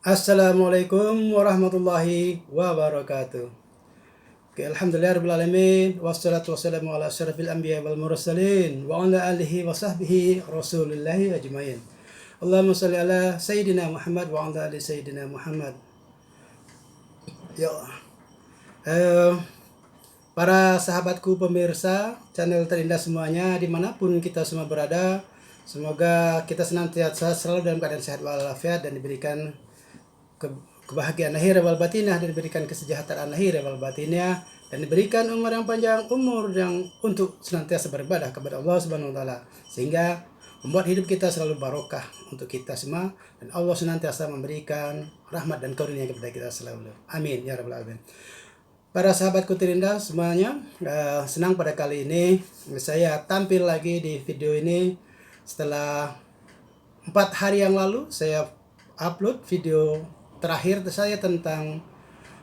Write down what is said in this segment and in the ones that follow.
Assalamualaikum warahmatullahi wabarakatuh. Oke, alhamdulillah alamin wassalatu wassalamu ala asyrafil anbiya wal mursalin wa ala alihi wa sahbihi rasulillahi ajmain. Allahumma shalli ala sayyidina Muhammad wa ala ali sayyidina Muhammad. Ya. Eh, para sahabatku pemirsa channel terindah semuanya dimanapun kita semua berada, semoga kita senantiasa selalu dalam keadaan sehat walafiat dan diberikan kebahagiaan lahir wal batinah, dan diberikan kesejahteraan lahir wal batinah, dan diberikan umur yang panjang, umur yang untuk senantiasa beribadah kepada Allah Subhanahu wa taala, sehingga membuat hidup kita selalu barokah untuk kita semua, dan Allah senantiasa memberikan rahmat dan karunia kepada kita selalu. Amin ya rabbal alamin. Para sahabatku terindah semuanya, senang pada kali ini saya tampil lagi di video ini setelah 4 hari yang lalu saya upload video terakhir saya tentang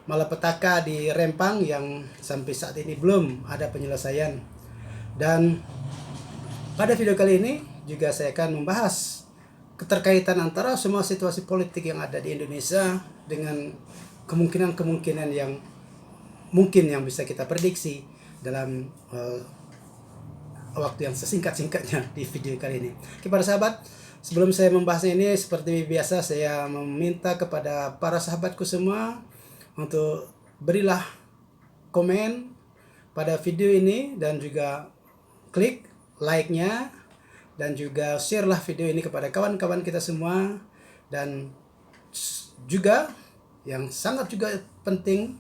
malapetaka di Rempang yang sampai saat ini belum ada penyelesaian. Dan pada video kali ini juga saya akan membahas keterkaitan antara semua situasi politik yang ada di Indonesia dengan kemungkinan-kemungkinan yang mungkin yang bisa kita prediksi dalam waktu yang sesingkat-singkatnya di video kali ini. Oke, para sahabat, sebelum saya membahasnya ini, seperti biasa saya meminta kepada para sahabatku semua untuk berilah komen pada video ini dan juga klik like-nya, dan juga share lah video ini kepada kawan-kawan kita semua. Dan juga yang sangat juga penting,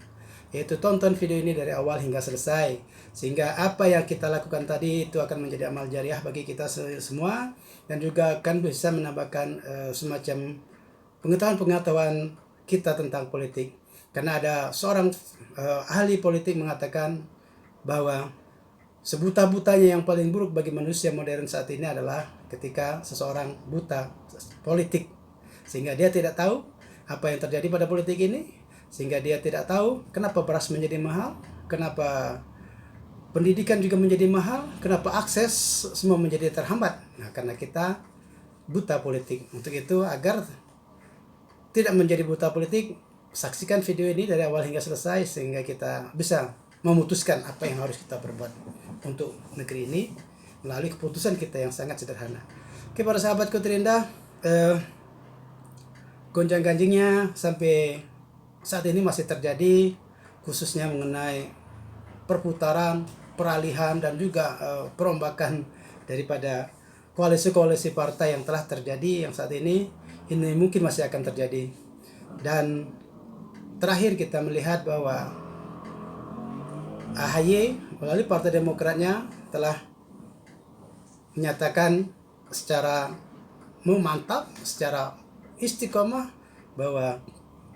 yaitu tonton video ini dari awal hingga selesai, sehingga apa yang kita lakukan tadi itu akan menjadi amal jariah bagi kita semua, dan juga akan bisa menambahkan semacam pengetahuan kita tentang politik. Karena ada seorang ahli politik mengatakan bahwa sebuta-butanya yang paling buruk bagi manusia modern saat ini adalah ketika seseorang buta politik, sehingga dia tidak tahu apa yang terjadi pada politik ini, sehingga dia tidak tahu kenapa beras menjadi mahal, kenapa pendidikan juga menjadi mahal, kenapa akses semua menjadi terhambat. Nah, karena kita buta politik. Untuk itu, agar tidak menjadi buta politik, saksikan video ini dari awal hingga selesai, sehingga kita bisa memutuskan apa yang harus kita perbuat untuk negeri ini melalui keputusan kita yang sangat sederhana. Oke, para sahabatku terindah, gonjang-ganjingnya sampai saat ini masih terjadi, khususnya mengenai perputaran, peralihan, dan juga perombakan daripada koalisi-koalisi partai yang telah terjadi, yang saat ini mungkin masih akan terjadi. Dan terakhir kita melihat bahwa AHY melalui Partai Demokratnya telah menyatakan secara mantap, secara istiqomah, bahwa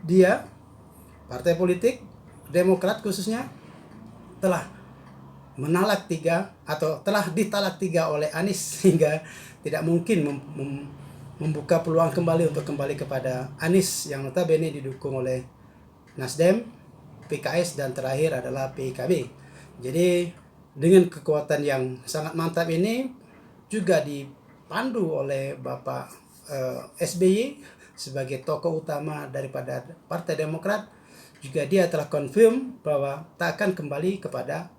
dia, partai politik Demokrat khususnya, telah menalak 3 atau telah ditalak 3 oleh Anies, sehingga tidak mungkin membuka peluang kembali untuk kembali kepada Anies yang notabene didukung oleh Nasdem, PKS, dan terakhir adalah PKB. Jadi dengan kekuatan yang sangat mantap ini, juga dipandu oleh Bapak SBY sebagai tokoh utama daripada Partai Demokrat, juga dia telah confirm bahwa tak akan kembali kepada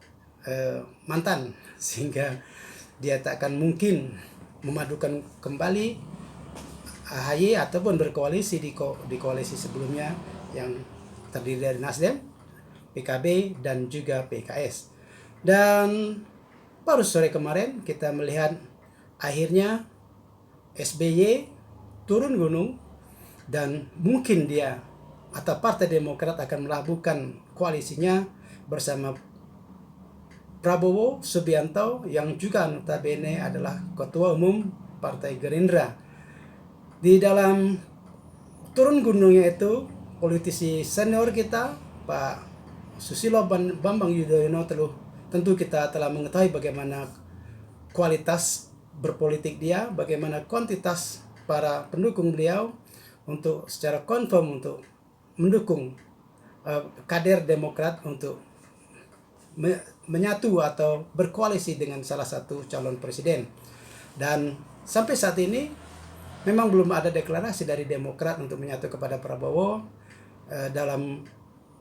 mantan, sehingga dia tak akan mungkin memadukan kembali AHY ataupun berkoalisi di koalisi sebelumnya yang terdiri dari Nasdem, PKB, dan juga PKS. Dan baru sore kemarin kita melihat akhirnya SBY turun gunung, dan mungkin dia atau Partai Demokrat akan melabuhkan koalisinya bersama Prabowo Subianto yang juga notabene adalah Ketua Umum Partai Gerindra. Di dalam turun gunungnya itu, politisi senior kita Pak Susilo Bambang Yudhoyono tentu kita telah mengetahui bagaimana kualitas berpolitik dia, bagaimana kuantitas para pendukung beliau untuk secara confirm untuk mendukung kader Demokrat untuk menyatu atau berkoalisi dengan salah satu calon presiden. Dan sampai saat ini memang belum ada deklarasi dari Demokrat untuk menyatu kepada Prabowo dalam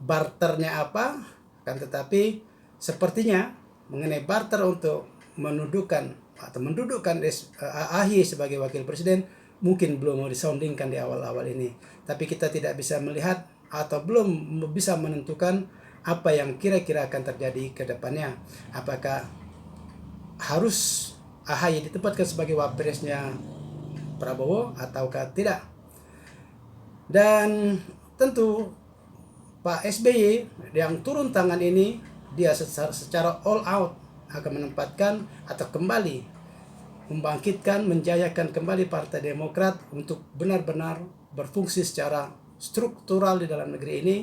barternya apa, kan tetapi sepertinya mengenai barter untuk mendudukkan AHY sebagai wakil presiden mungkin belum mau disoundingkan di awal-awal ini. Tapi kita tidak bisa melihat atau belum bisa menentukan apa yang kira-kira akan terjadi ke depannya. Apakah harus AHY ditempatkan sebagai wapresnya Prabowo ataukah tidak? Dan tentu Pak SBY yang turun tangan ini, dia secara all out akan menempatkan atau kembali membangkitkan, menjayakan kembali Partai Demokrat untuk benar-benar berfungsi secara struktural di dalam negeri ini,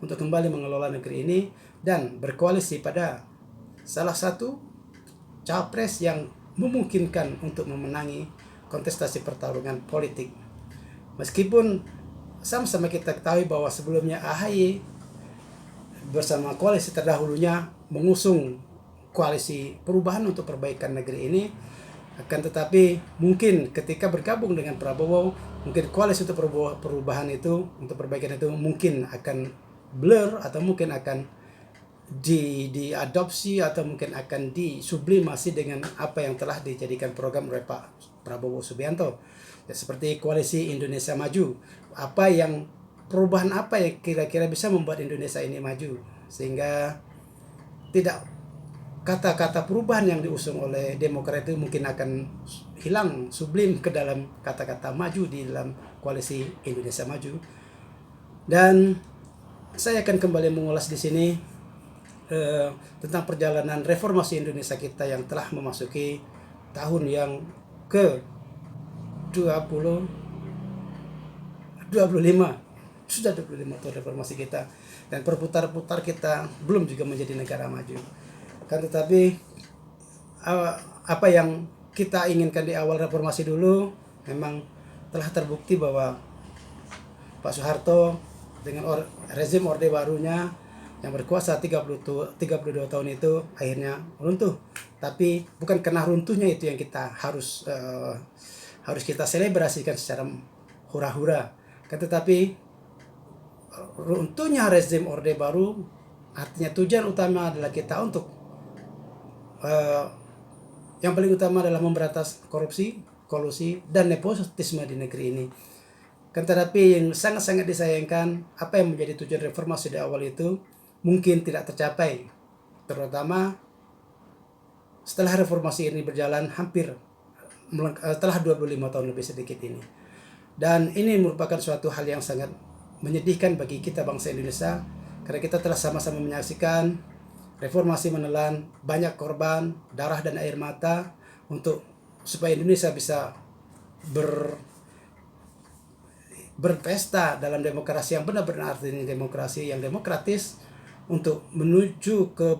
untuk kembali mengelola negeri ini dan berkoalisi pada salah satu capres yang memungkinkan untuk memenangi kontestasi pertarungan politik. Meskipun sama-sama kita ketahui bahwa sebelumnya AHY bersama koalisi terdahulunya mengusung koalisi perubahan untuk perbaikan negeri ini, akan tetapi mungkin ketika bergabung dengan Prabowo, mungkin koalisi untuk perubahan itu, untuk perbaikan itu mungkin akan blur atau mungkin akan diadopsi atau mungkin akan disublimasi dengan apa yang telah dijadikan program oleh Pak Prabowo Subianto. Ya, seperti koalisi Indonesia Maju, perubahan apa yang kira-kira bisa membuat Indonesia ini maju, sehingga tidak kata-kata perubahan yang diusung oleh Demokrat itu mungkin akan hilang sublim ke dalam kata-kata maju di dalam koalisi Indonesia Maju. Dan saya akan kembali mengulas di sini tentang perjalanan reformasi Indonesia kita yang telah memasuki tahun yang ke 25, sudah 25 tahun reformasi kita, dan berputar-putar kita belum juga menjadi negara maju. Kan tetapi apa yang kita inginkan di awal reformasi dulu memang telah terbukti bahwa Pak Soeharto dengan rezim Orde Barunya yang berkuasa 32 tahun itu akhirnya runtuh. Tapi bukan karena runtuhnya itu yang kita harus kita selebrasikan secara hura-hura. Tetapi runtuhnya rezim Orde Baru artinya tujuan utama adalah kita untuk yang paling utama adalah memberantas korupsi, kolusi, dan nepotisme di negeri ini. Tetapi yang sangat-sangat disayangkan, apa yang menjadi tujuan reformasi di awal itu mungkin tidak tercapai, terutama setelah reformasi ini berjalan telah 25 tahun lebih sedikit ini. Dan ini merupakan suatu hal yang sangat menyedihkan bagi kita bangsa Indonesia, karena kita telah sama-sama menyaksikan reformasi menelan banyak korban, darah dan air mata supaya Indonesia bisa berpesta dalam demokrasi yang benar-benar artinya demokrasi yang demokratis, untuk menuju ke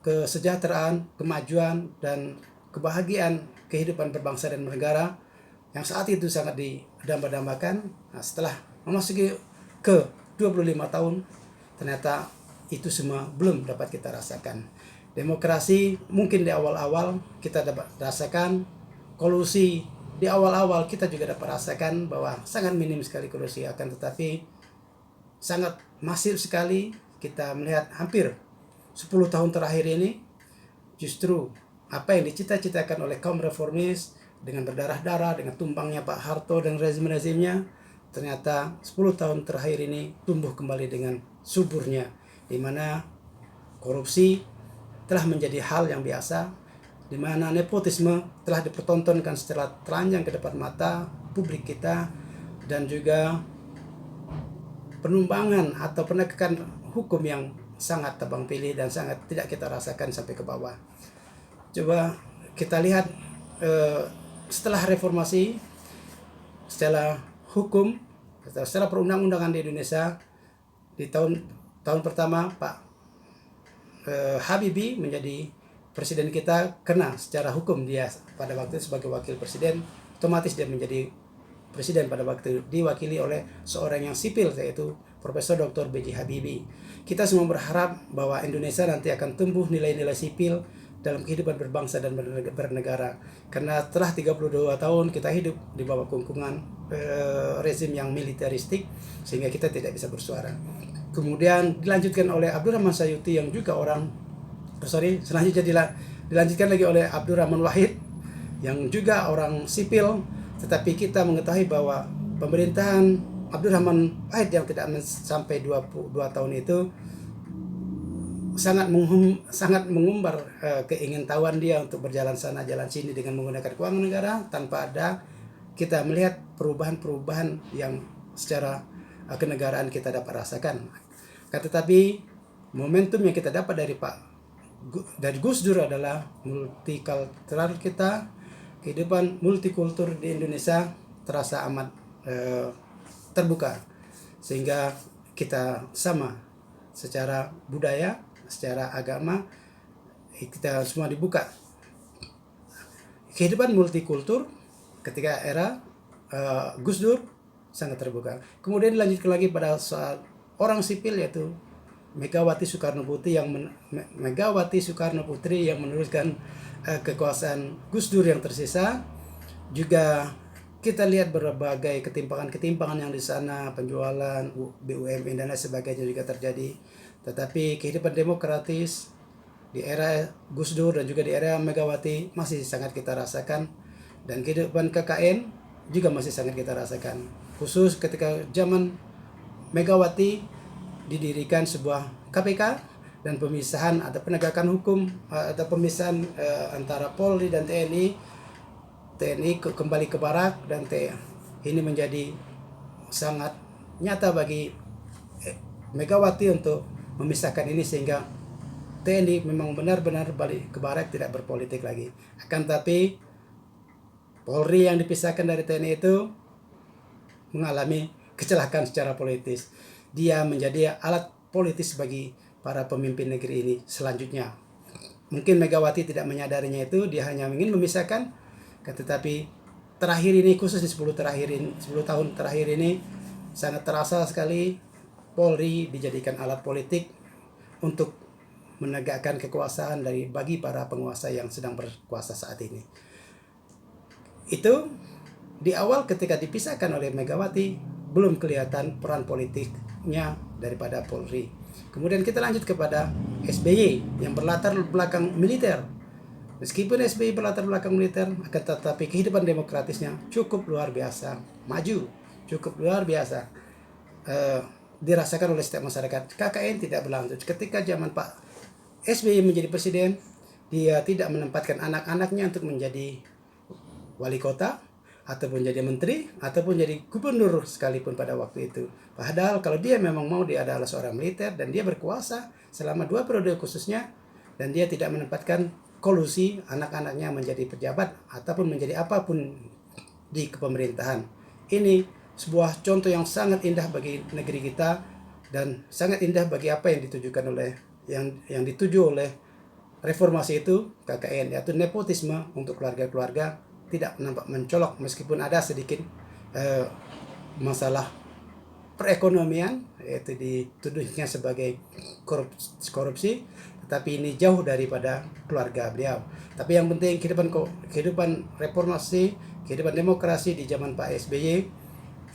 kesejahteraan, kemajuan, dan kebahagiaan kehidupan berbangsa dan bernegara yang saat itu sangat didamba-dambakan. Nah, setelah memasuki ke 25 tahun, ternyata itu semua belum dapat kita rasakan. Demokrasi mungkin di awal-awal kita dapat rasakan, kolusi di awal-awal kita juga dapat rasakan bahwa sangat minim sekali kolusi, akan tetapi sangat masif sekali. Kita melihat hampir 10 tahun terakhir ini justru apa yang dicita-citakan oleh kaum reformis dengan berdarah-darah, dengan tumbangnya Pak Harto dan rezim-rezimnya, ternyata 10 tahun terakhir ini tumbuh kembali dengan suburnya, di mana korupsi telah menjadi hal yang biasa, di mana nepotisme telah dipertontonkan secara telanjang ke depan mata publik kita, dan juga penumbangan atau penegakan hukum yang sangat tebang pilih dan sangat tidak kita rasakan sampai ke bawah. Coba kita lihat setelah reformasi, setelah hukum, setelah perundang-undangan di Indonesia, di tahun pertama Pak Habibie menjadi presiden kita, karena secara hukum dia pada waktu itu sebagai wakil presiden, otomatis dia menjadi presiden pada waktu diwakili oleh seorang yang sipil, yaitu Profesor Dr. B.J. Habibie. Kita semua berharap bahwa Indonesia nanti akan tumbuh nilai-nilai sipil dalam kehidupan berbangsa dan bernegara. Karena setelah 32 tahun kita hidup di bawah kungkungan rezim yang militeristik sehingga kita tidak bisa bersuara. Kemudian dilanjutkan oleh Abdurrahman Sayuti yang juga selanjutnya dilanjutkan lagi oleh Abdurrahman Wahid yang juga orang sipil, tetapi kita mengetahui bahwa pemerintahan Abdurrahman Wahid yang tidak sampai 22 tahun itu sangat mengumbar keingintahuan dia untuk berjalan sana jalan sini dengan menggunakan keuangan negara tanpa ada kita melihat perubahan-perubahan yang secara kenegaraan kita dapat rasakan. Tetapi momentum yang kita dapat dari Gus Dur adalah multikultural kita, kehidupan multikultur di Indonesia terasa amat terbuka sehingga kita sama secara budaya, secara agama, kita semua dibuka. Kehidupan multikultur ketika era Gus Dur sangat terbuka. Kemudian dilanjutkan lagi pada saat orang sipil yaitu Megawati Soekarno Putri yang meneruskan kekuasaan Gus Dur yang tersisa. Juga kita lihat berbagai ketimpangan yang di sana, penjualan BUMN dan lain sebagainya juga terjadi. Tetapi kehidupan demokratis di era Gus Dur dan juga di era Megawati masih sangat kita rasakan, dan kehidupan KKN juga masih sangat kita rasakan. Khusus ketika zaman Megawati didirikan sebuah KPK dan pemisahan atau penegakan hukum atau pemisahan antara Polri dan TNI kembali ke barak, dan ini menjadi sangat nyata bagi Megawati untuk memisahkan ini sehingga TNI memang benar-benar balik ke barak, tidak berpolitik lagi. Akan tapi Polri yang dipisahkan dari TNI itu mengalami kecelakaan secara politis. Dia menjadi alat politis bagi para pemimpin negeri ini selanjutnya. Mungkin Megawati tidak menyadarinya itu, dia hanya ingin memisahkan, tetapi terakhir ini, khusus di 10 tahun terakhir ini sangat terasa sekali Polri dijadikan alat politik untuk menegakkan kekuasaan bagi para penguasa yang sedang berkuasa saat ini. Itu di awal ketika dipisahkan oleh Megawati belum kelihatan peran politiknya daripada Polri. Kemudian kita lanjut kepada SBY yang berlatar belakang militer. Meskipun SBY berlatar belakang militer, akan tetapi kehidupan demokratisnya cukup luar biasa, maju, cukup luar biasa. Dirasakan oleh setiap masyarakat. KKN tidak berlanjut. Ketika zaman Pak SBY menjadi presiden, dia tidak menempatkan anak-anaknya untuk menjadi wali kota, ataupun jadi menteri, ataupun jadi gubernur sekalipun pada waktu itu. Padahal kalau dia memang mau, dia adalah seorang militer dan dia berkuasa selama 2 periode khususnya, dan dia tidak menempatkan kolusi anak-anaknya menjadi pejabat ataupun menjadi apapun di kepemerintahan. Ini sebuah contoh yang sangat indah bagi negeri kita dan sangat indah bagi apa yang ditujukan oleh yang dituju oleh reformasi itu KKN, yaitu nepotisme untuk keluarga-keluarga tidak nampak mencolok, meskipun ada sedikit masalah perekonomian, yaitu dituduhnya sebagai korupsi, tetapi ini jauh daripada keluarga beliau. Tapi yang penting kehidupan reformasi, kehidupan demokrasi di zaman Pak SBY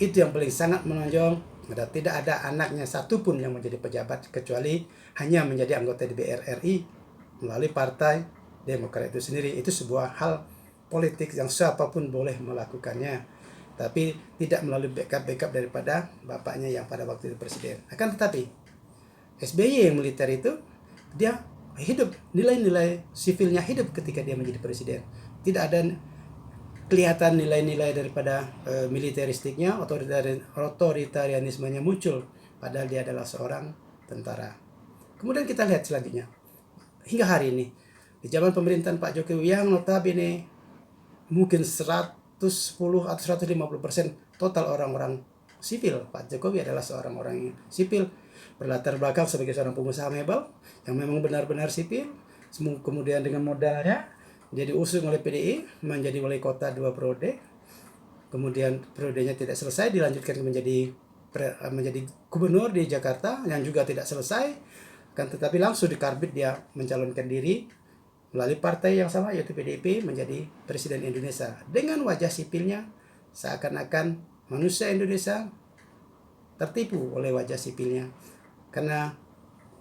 itu yang paling sangat menonjol. Tidak ada anaknya satupun yang menjadi pejabat, kecuali hanya menjadi anggota DPR RI melalui Partai Demokrat itu sendiri. Itu sebuah hal politik yang siapapun boleh melakukannya, tapi tidak melalui backup daripada bapaknya yang pada waktu itu presiden. Akan tetapi SBY yang militer itu, dia hidup, nilai-nilai sipilnya hidup ketika dia menjadi presiden. Tidak ada kelihatan nilai-nilai daripada militeristiknya, otoritarianismenya muncul, padahal dia adalah seorang tentara. Kemudian kita lihat selanjutnya, hingga hari ini di zaman pemerintahan Pak Jokowi yang notabene mungkin 110 atau 150% total orang-orang sipil. Pak Jokowi adalah seorang orang sipil, berlatar belakang sebagai seorang pengusaha mebel yang memang benar-benar sipil. Kemudian dengan modalnya dia diusung oleh PDI menjadi wali kota 2 periode. Kemudian periodenya tidak selesai, dilanjutkan menjadi gubernur di Jakarta yang juga tidak selesai, kan, tetapi langsung dikarbit dia mencalonkan diri melalui partai yang sama, yaitu PDIP, menjadi presiden Indonesia dengan wajah sipilnya seakan-akan manusia Indonesia tertipu oleh wajah sipilnya. Karena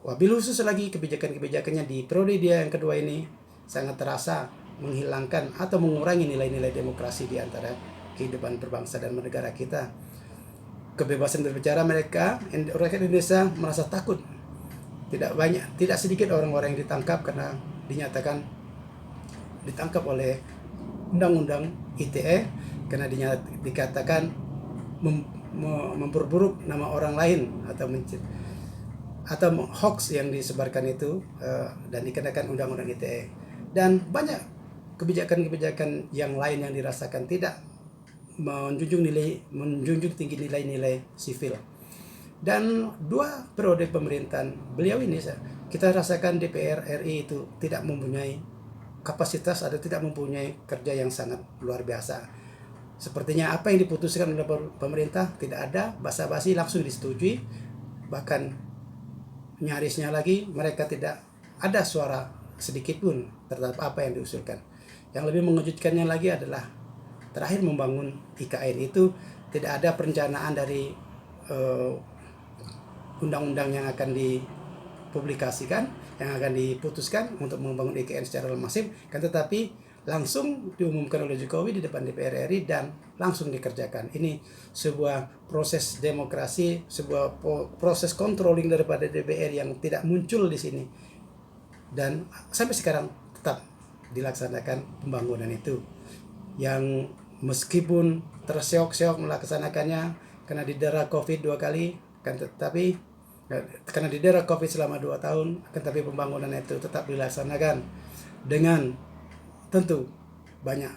wabil khusus lagi kebijakan-kebijakannya di periode dia yang kedua ini sangat terasa menghilangkan atau mengurangi nilai-nilai demokrasi di antara kehidupan berbangsa dan bernegara kita. Kebebasan berbicara mereka, rakyat Indonesia merasa takut. Tidak sedikit orang-orang yang ditangkap karena dinyatakan ditangkap oleh Undang-Undang ITE karena dikatakan memperburuk nama orang lain atau hoax yang disebarkan itu dan dikenakan Undang-Undang ITE. Dan banyak kebijakan-kebijakan yang lain yang dirasakan tidak menjunjung tinggi nilai-nilai sivil. Dan 2 periode pemerintahan beliau ini kita rasakan DPR RI itu tidak mempunyai kapasitas atau tidak mempunyai kerja yang sangat luar biasa. Sepertinya apa yang diputuskan oleh pemerintah tidak ada basa-basi, langsung disetujui. Bahkan nyarisnya lagi mereka tidak ada suara sedikit pun terhadap apa yang diusulkan. Yang lebih mengejutkannya lagi adalah terakhir membangun IKN itu tidak ada perencanaan dari undang-undang yang akan dipublikasikan, yang akan diputuskan untuk membangun IKN secara masif, kan tetapi langsung diumumkan oleh Jokowi di depan DPR RI dan langsung dikerjakan. Ini sebuah proses demokrasi, sebuah proses controlling daripada DPR yang tidak muncul di sini. Dan sampai sekarang tetap dilaksanakan pembangunan itu. Yang meskipun terseok-seok melaksanakannya karena didera COVID 2 kali, kan tetapi karena didera COVID selama 2 tahun, tetapi pembangunan itu tetap dilaksanakan dengan tentu banyak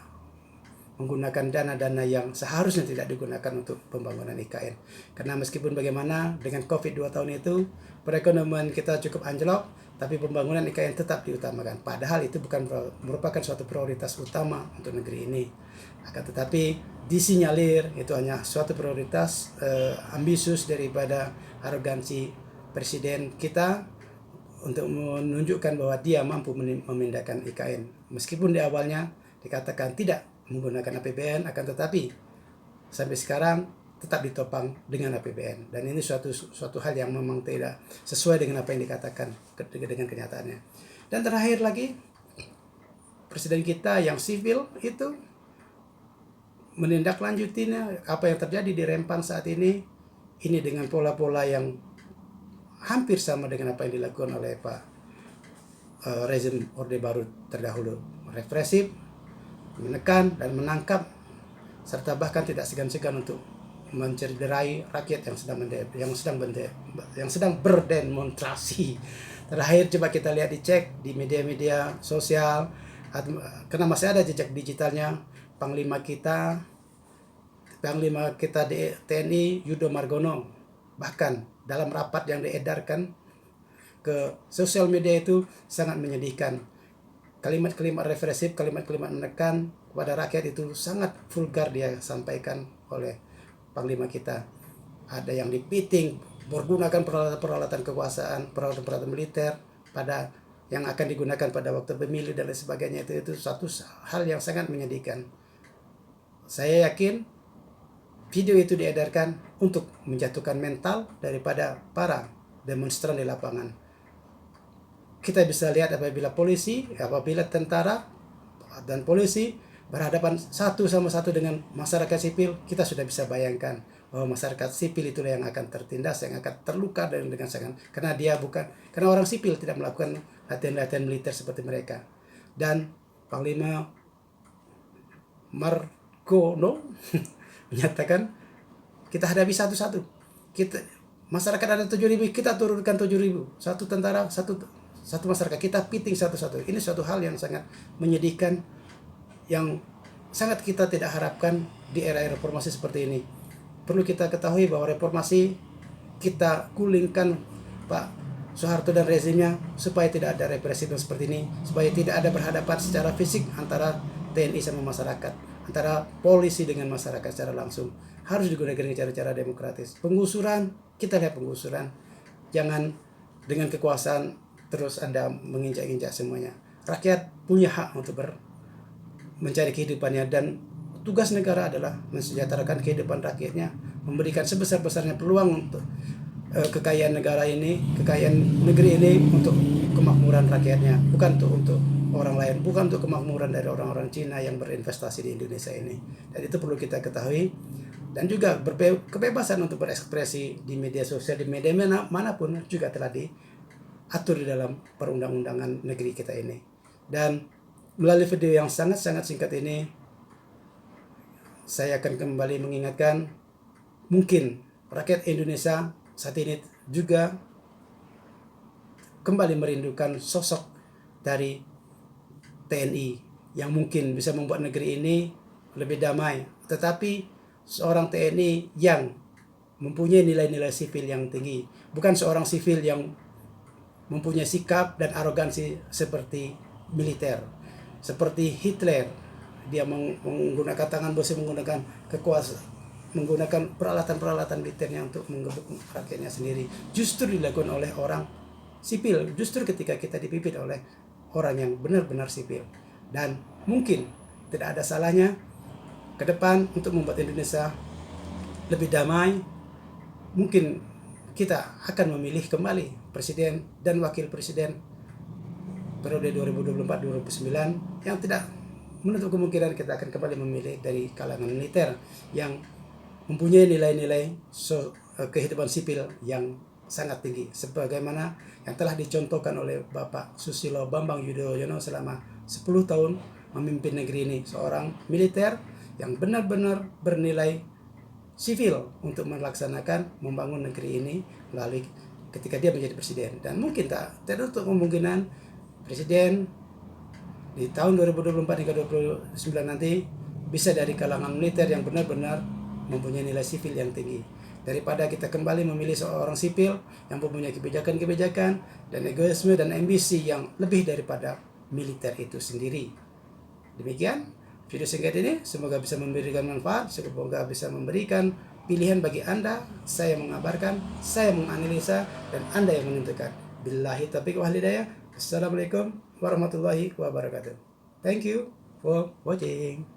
menggunakan dana-dana yang seharusnya tidak digunakan untuk pembangunan IKN. Karena meskipun bagaimana dengan COVID 2 tahun itu perekonomian kita cukup anjlok, tapi pembangunan IKN tetap diutamakan. Padahal itu bukan merupakan suatu prioritas utama untuk negeri ini. Akan tetapi disinyalir itu hanya suatu prioritas ambisius daripada arogansi presiden kita untuk menunjukkan bahwa dia mampu memindahkan IKN. Meskipun di awalnya dikatakan tidak menggunakan APBN, akan tetapi sampai sekarang tetap ditopang dengan APBN. Dan ini suatu hal yang memang tidak sesuai dengan apa yang dikatakan dengan kenyataannya. Dan terakhir lagi, presiden kita yang sivil itu menindaklanjutinya apa yang terjadi di Rempang saat ini dengan pola-pola yang hampir sama dengan apa yang dilakukan oleh Pak rezim Orde Baru terdahulu. Represif, menekan dan menangkap, serta bahkan tidak segan-segan untuk mencederai rakyat yang sedang berdemonstrasi. Terakhir coba kita lihat, dicek di media-media sosial, karena masih ada jejak digitalnya Panglima kita di TNI Yudo Margono, bahkan dalam rapat yang diedarkan ke sosial media itu sangat menyedihkan. Kalimat-kalimat represif, kalimat-kalimat menekan kepada rakyat itu sangat vulgar dia sampaikan oleh Panglima kita. Ada yang dipiting, menggunakan peralatan-peralatan kekuasaan, peralatan-peralatan militer yang akan digunakan pada waktu pemilu dan lain sebagainya. Itu satu hal yang sangat menyedihkan. Saya yakin video itu diedarkan untuk menjatuhkan mental daripada para demonstran di lapangan. Kita bisa lihat apabila tentara dan polisi berhadapan satu sama satu dengan masyarakat sipil, kita sudah bisa bayangkan bahwa masyarakat sipil itulah yang akan tertindas, yang akan terluka dengan sangat, karena orang sipil tidak melakukan latihan-latihan militer seperti mereka. Dan Panglima Margono menyatakan kita hadapi satu-satu. Masyarakat ada 7.000, kita turunkan 7.000. Satu tentara, satu masyarakat, kita piting satu-satu. Ini suatu hal yang sangat menyedihkan, yang sangat kita tidak harapkan di era reformasi seperti ini. Perlu kita ketahui bahwa reformasi kita gulingkan Pak Soeharto dan rezimnya supaya tidak ada represi seperti ini, supaya tidak ada berhadapan secara fisik antara TNI sama masyarakat, antara polisi dengan masyarakat secara langsung. Harus digunakan dengan cara-cara demokratis. Penggusuran, kita lihat penggusuran. Jangan dengan kekuasaan terus Anda menginjak-injak semuanya. Rakyat punya hak untuk mencari kehidupannya, dan tugas negara adalah mensejahterakan kehidupan rakyatnya, memberikan sebesar-besarnya peluang untuk kekayaan negara ini, kekayaan negeri ini untuk kemakmuran rakyatnya, bukan untuk orang lain, bukan untuk kemakmuran dari orang-orang Cina yang berinvestasi di Indonesia ini. Dan itu perlu kita ketahui. Dan juga kebebasan untuk berekspresi di media sosial, di media manapun juga telah diatur di dalam perundang-undangan negeri kita ini. Dan melalui video yang sangat-sangat singkat ini, saya akan kembali mengingatkan, mungkin rakyat Indonesia saat ini juga kembali merindukan sosok dari TNI yang mungkin bisa membuat negeri ini lebih damai. Tetapi seorang TNI yang mempunyai nilai-nilai sipil yang tinggi, bukan seorang sipil yang mempunyai sikap dan arogansi seperti militer, seperti Hitler. Dia menggunakan tangan besi, menggunakan kekuasaan, menggunakan peralatan-peralatan militernya untuk menggebuk rakyatnya sendiri. Justru dilakukan oleh orang sipil, justru ketika kita dipimpin oleh orang yang benar-benar sipil. Dan mungkin tidak ada salahnya ke depan untuk membuat Indonesia lebih damai. Mungkin kita akan memilih kembali presiden dan wakil presiden periode 2024-2029 yang tidak menutup kemungkinan kita akan kembali memilih dari kalangan militer yang mempunyai nilai-nilai kehidupan sipil yang sangat tinggi, sebagaimana yang telah dicontohkan oleh Bapak Susilo Bambang Yudhoyono selama 10 tahun memimpin negeri ini, seorang militer yang benar-benar bernilai sivil untuk melaksanakan membangun negeri ini melalui ketika dia menjadi presiden. Dan mungkin tak tertutup kemungkinan presiden di tahun 2024 hingga 2029 nanti bisa dari kalangan militer yang benar-benar mempunyai nilai sivil yang tinggi, daripada kita kembali memilih seorang sipil yang mempunyai kebijakan-kebijakan dan egoisme dan ambisi yang lebih daripada militer itu sendiri. Demikian video singkat ini, semoga bisa memberikan manfaat, semoga bisa memberikan pilihan bagi Anda. Saya mengabarkan, saya menganalisa, dan Anda yang menentukan. Billahi taufiq wal hidayah. Assalamualaikum warahmatullahi wabarakatuh. Thank you for watching.